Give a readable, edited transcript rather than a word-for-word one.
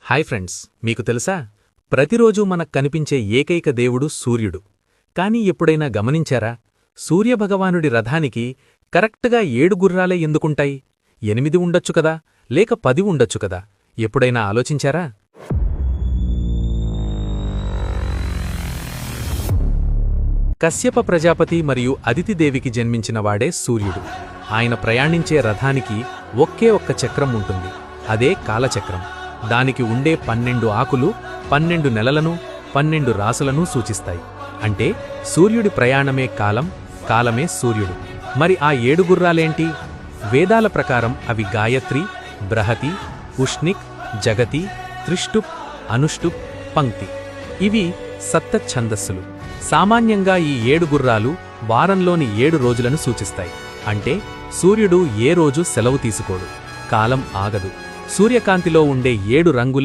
Hi friends, మీకు తెలుసా? ప్రతిరోజూ మనకు కనిపించే ఏకైక దేవుడు సూర్యుడు. కానీ ఎప్పుడైనా గమనించారా? సూర్యభగవానుడి రథానికి కరెక్ట్గా 7 గుర్రాలే ఎందుకుంటాయి? 8 ఉండొచ్చు కదా, లేక 10 ఉండొచ్చు కదా? ఎప్పుడైనా ఆలోచించారా? కశ్యప ప్రజాపతి మరియు అదితిదేవికి జన్మించినవాడే సూర్యుడు. ఆయన ప్రయాణించే రథానికి ఒకే ఒక్క చక్రం ఉంటుంది. అదే కాలచక్రం. దానికి ఉండే 12 ఆకులు 12 నెలలను 12 రాసులను సూచిస్తాయి. అంటే సూర్యుడి ప్రయాణమే కాలం, కాలమే సూర్యుడు. మరి ఆ 7 గుర్రాలేంటి? వేదాల ప్రకారం అవి గాయత్రి, బృహతి, ఉష్ణిక్, జగతి, త్రిష్టుప్, అనుష్టుప్, పంక్తి. ఇవి సప్త ఛందస్సులు. సామాన్యంగా ఈ 7 గుర్రాలు వారంలోని 7 రోజులను సూచిస్తాయి. అంటే సూర్యుడు ఏ రోజు సెలవు తీసుకోడు, కాలం ఆగదు. సూర్యకాంతిలో ఉండే 7 రంగులు